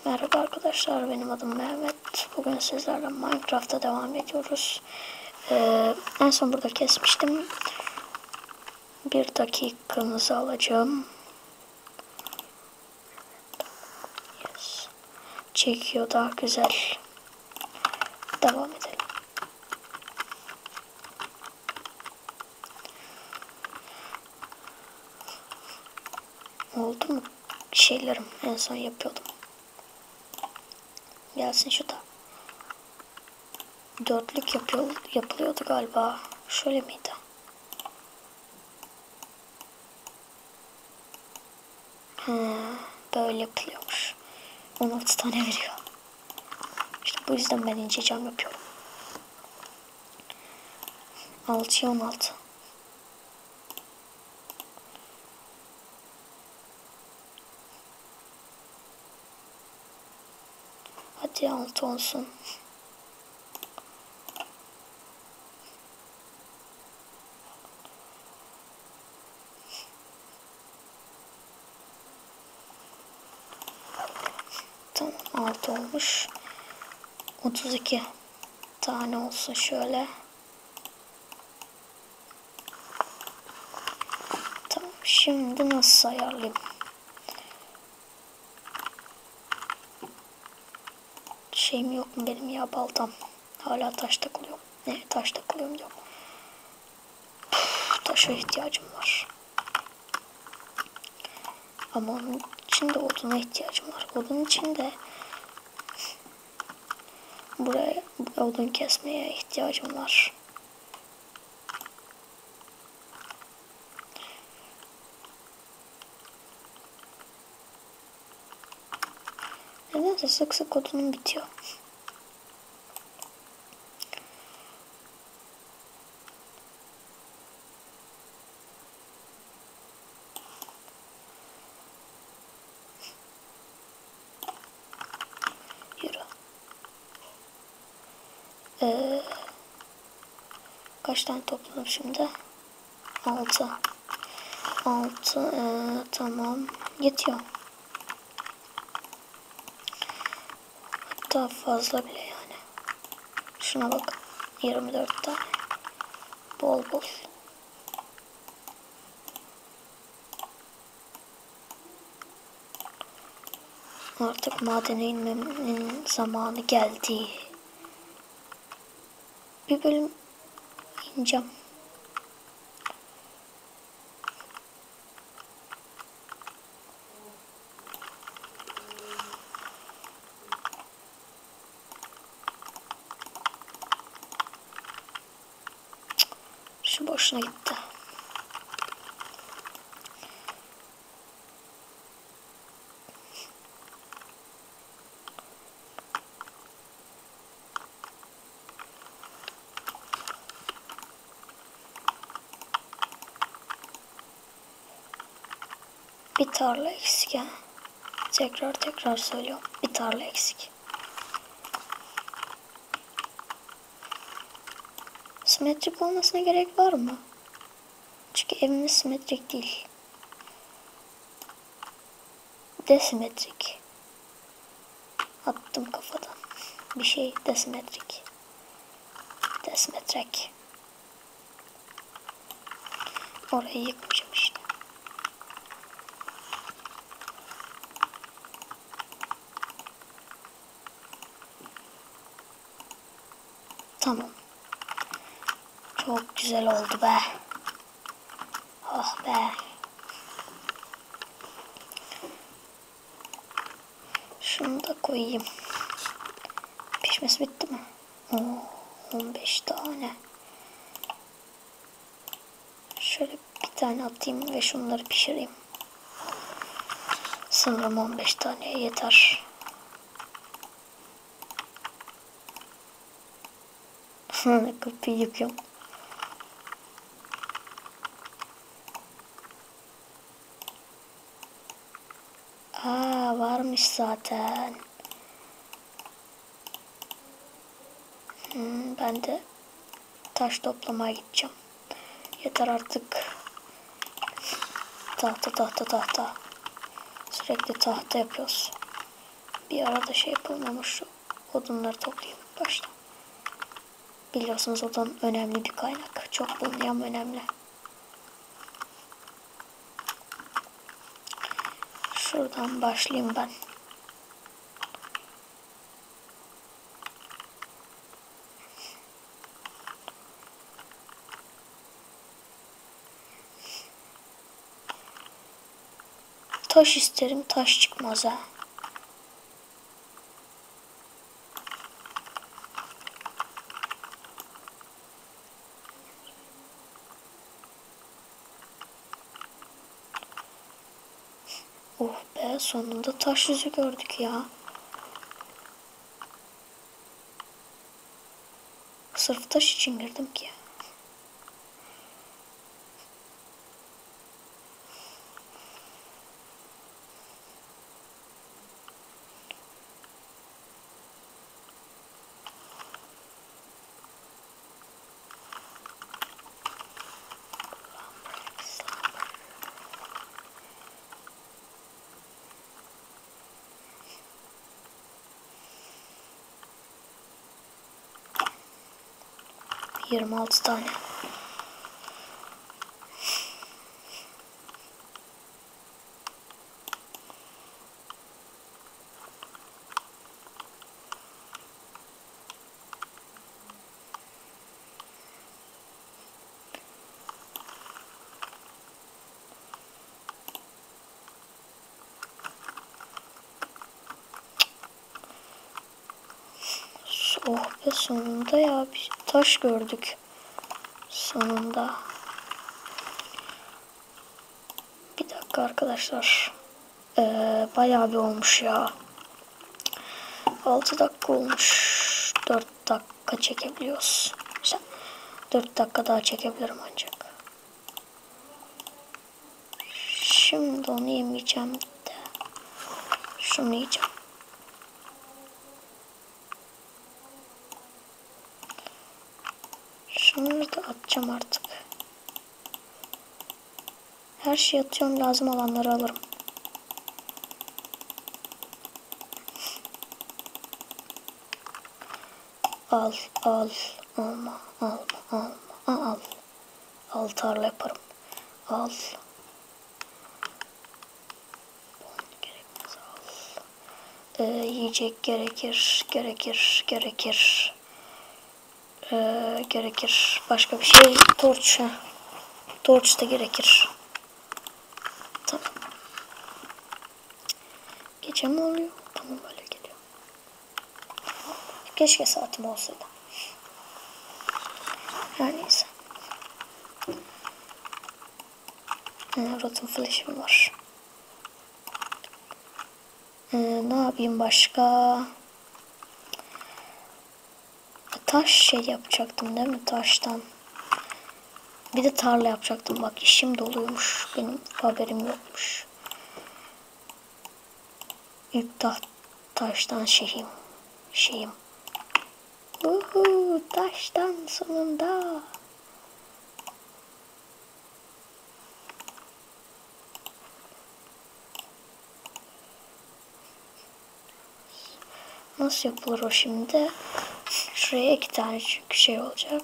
Merhaba arkadaşlar, benim adım Mehmet. Bugün sizlerle Minecraft'a devam ediyoruz. En son burada kesmiştim. Bir dakikamızı alacağım. Yes. Çekiyor, daha güzel. Devam edelim. Oldu mu şeylerim? En son yapıyordum. Gelsin şu da. Dörtlük yapılıyordu galiba. Şöyle miydi? Böyle yapılıyormuş. 16 tane veriyor. İşte bu yüzden ben ince cam yapıyorum. 6'ya 16. Hadi 6 olsun. Tamam, 6 olmuş. 32 tane olsun şöyle. Tamam, şimdi nasıl ayarlayayım? Şeyim yok mu benim ya, baltam? Hala taş takılıyorum. Ne, taş takılıyorum diyorum. Taşa ihtiyacım var. Ama onun için de oduna ihtiyacım var. Odun için de buraya odun kesmeye ihtiyacım var. Nedense sık sık odunum bitiyor. Yürü. Kaç tane topladım şimdi? 6. 6 tamam. Yetiyor. Hatta fazla bile yani. Şuna bak. 24 tane. Bol bol. Artık madene inmemin zamanı geldi. Bir bölüm ineceğim. Şu boşuna gitti. Bir tarla eksik ha. Tekrar söylüyorum. Bir tarla eksik. Simetrik olmasına gerek var mı? Çünkü evimiz simetrik değil. Desimetrik. Attım kafadan. Bir şey desimetrik. Desimetrek. Orayı yıkmayacağım işte. Tamam. Çok güzel oldu be. Oh be. Şunu da koyayım. Pişmesi bitti mi? Oo, 15 tane. Şöyle bir tane atayım ve şunları pişireyim. Sanırım 15 taneye yeter. Kapıyı yıkıyorum. Varmış zaten. Ben de taş toplamaya gideceğim. Yeter artık. Tahta. Sürekli tahta yapıyoruz. Bir arada şey yapılmamış. Şu odunları toplayayım başta. Biliyorsunuz odun önemli bir kaynak. Çok bulunuyor önemli. Şuradan başlayayım ben. Taş isterim, taş çıkmaz ha. Oh be, sonunda taş yüzü gördük ya. Sırf taş için girdim ki. Ya. 26 tane. Oh be, sonunda ya, bir taş gördük. Sonunda. Bir dakika arkadaşlar. Bayağı bir olmuş ya. 6 dakika olmuş. 4 dakika çekebiliyoruz. İşte 4 dakika daha çekebilirim ancak. Şimdi onu yemeyeceğim de. Şunu yiyeceğim. Şunları da atacağım artık. Her şeyi atıyorum, lazım olanları alırım. Al, al, alma, alma, alma, al. Al, tarla yaparım. Al. Gerekmez, al. Yiyecek gerekir, gerekir, gerekir. Gerekir. Başka bir şey. Torç. Torç da gerekir. Tamam. Gece mi oluyor? Tamam, böyle geliyor. Keşke saatim olsaydı. Her neyse. Rotten flash'im var. Ne yapayım başka? Taş şey yapacaktım değil mi? Taştan. Bir de tarla yapacaktım. Bak, işim doluymuş. Benim haberim yokmuş. İlk taştan şeyim. Taştan sonunda. Nasıl yapılır o şimdi? Şuraya 2 tane çünkü şey olacak.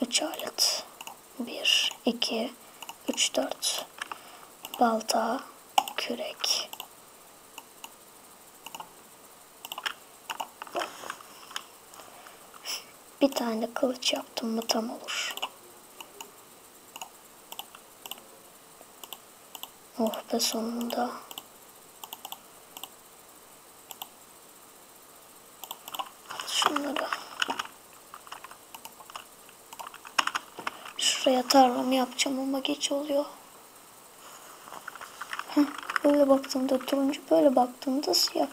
Üç alet. 1, 2, 3, 4. Balta, kürek. Bir tane de kılıç yaptım mı tam olur. Oh be, sonunda. Şunları. Şuraya tarlamı yapacağım ama geç oluyor. Böyle baktığımda turuncu, böyle baktığımda siyah.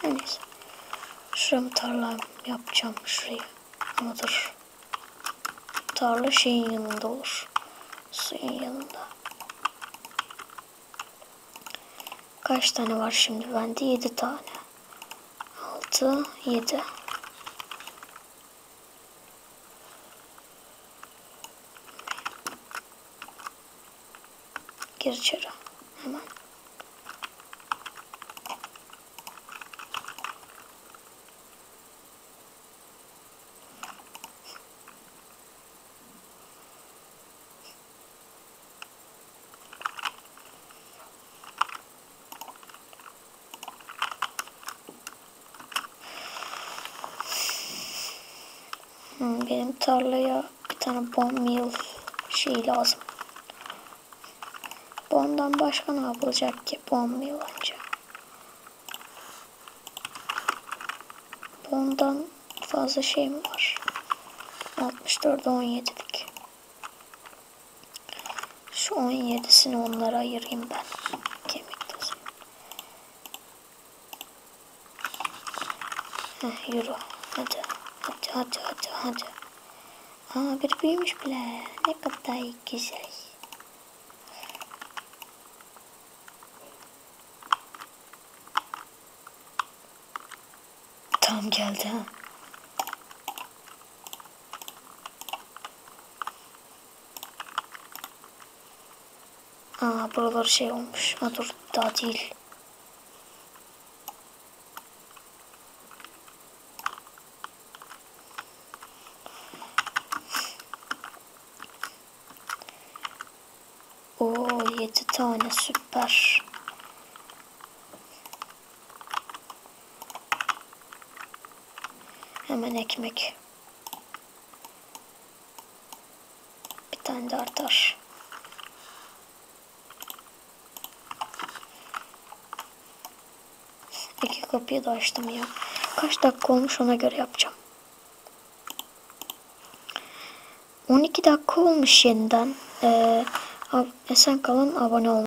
Neyse. Şuramı tarlam yapacağım, şurayı. Ama dur. Tarla şeyin yanında olur. Suyun yanında. Kaç tane var şimdi bende? 7 tane. 6, 7. Gir içeri. Hemen. Benim tarlaya bir tane bone meal şey lazım. Bondan başka ne yapılacak ki? Bone meal önce. Bondan fazla şey mi var? 64'e 17'lik. Şu 17'sini onlara ayırayım ben. Kemik tozu. Yürü. Hadi. Hadi. Aa, bir büyümüş bile. Ne kadar güzel. Tam geldi ha. Aa, buralar şey olmuş. Ha, dur, daha değil. Oo, 7 tane, süper. Hemen ekmek. Bir tane de artar. İki kapıyı da açtım ya. Kaç dakika olmuş ona göre yapacağım. 12 dakika olmuş yeniden. Esen kalın, abone olun.